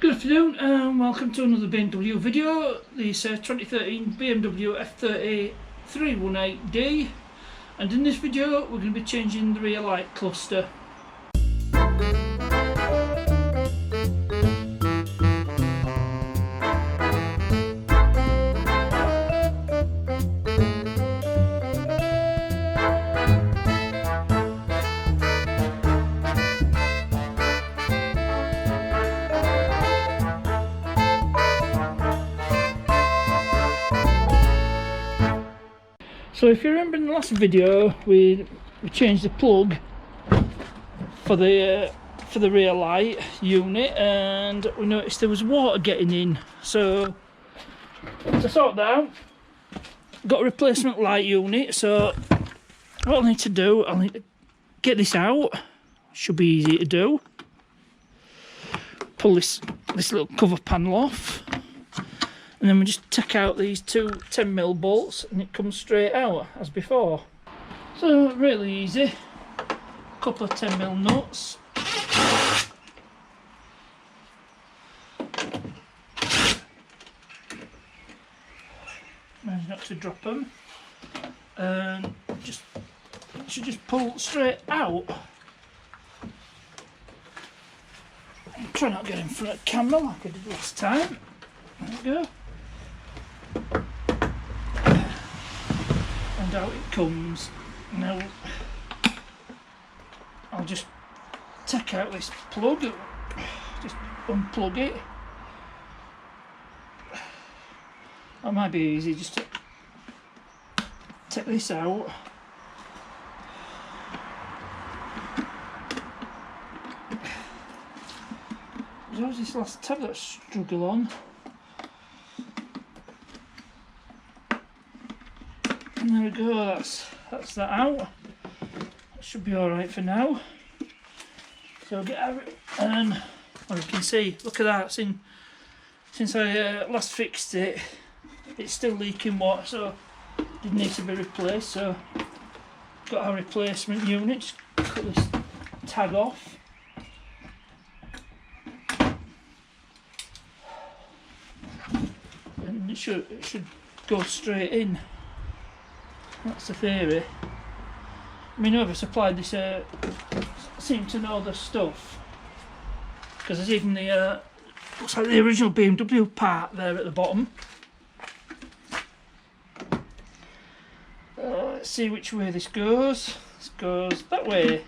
Good afternoon and welcome to another BMW video. This 2013 BMW F30 318D, and in this video we're going to be changing the rear light cluster. So if you remember in the last video, we changed the plug for the rear light unit, and we noticed there was water getting in. So to sort that out, got a replacement light unit. So what I need to do, I'll need to get this out. Should be easy to do. Pull this little cover panel off. And then we just take out these two 10mm bolts and it comes straight out as before. So really easy. A couple of 10mm nuts. Manage not to drop them. And you should just pull straight out. Try not to get in front of the camera like I did last time. There we go. And out it comes. Now I'll just take out this plug, just unplug it. That might be easy, just to take this out. There's always this last tab that I struggle on. And there we go, that's that out. That should be alright for now. So I'll get out of it, and well, you can see, look at that, since I last fixed it, it's still leaking water, so it did need to be replaced. So got our replacement unit, just cut this tag off. And it should go straight in. That's the theory. I mean, whoever supplied this seem to know their stuff, because there's even the looks like the original BMW part there at the bottom. Let's see which way this goes. This goes that way.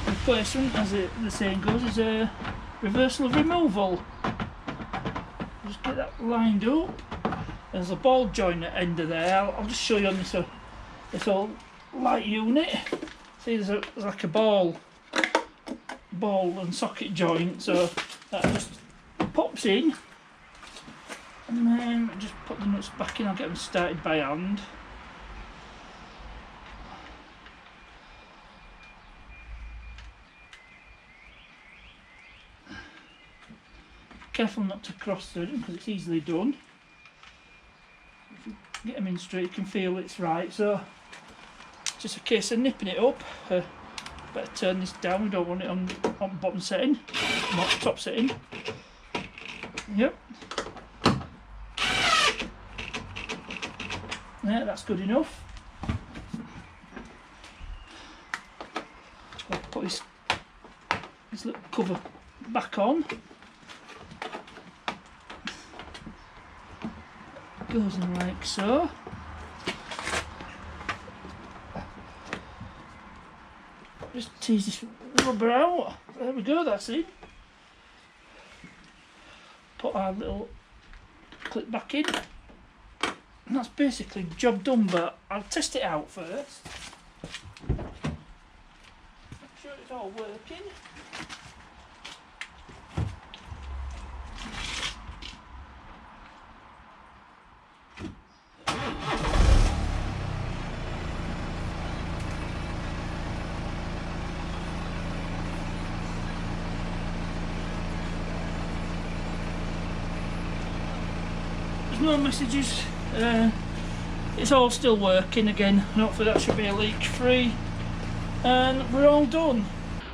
Replacement, as the saying goes, is a reversal of removal. Just get that lined up. There's a ball joint at the end of there. I'll just show you on this old light unit. See, there's like a ball and socket joint, so that just pops in, and then just put the nuts back in. I'll get them started by hand. Careful not to cross through them because it's easily done. If you get them in straight, you can feel it's right. So just a case of nipping it up. Better turn this down. We don't want it on bottom setting, not top setting. Yep. Yeah, that's good enough. I'll put this little cover back on. Goes in like so. Just tease this rubber out. There we go, that's it. Put our little clip back in. And that's basically job done, but I'll test it out first. Make sure it's all working. no messages it's all still working again. Hopefully that should be a leak free, and we're all done.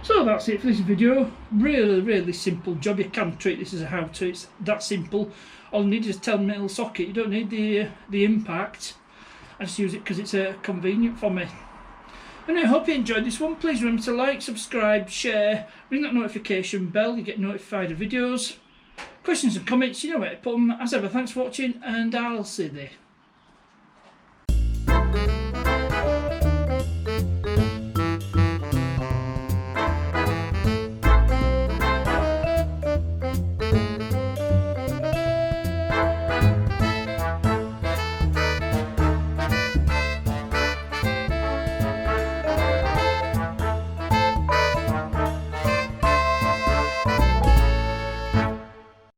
So that's it for this video. Really simple job. You can treat this as a how-to. It's that simple. All you need is a 10mm socket. You don't need the impact. I just use it because it's convenient for me. And I hope you enjoyed this one. Please remember to like, subscribe, share, ring that notification bell. You get notified of videos. Questions and comments, you know where to put them. As ever, thanks for watching, and I'll see you there.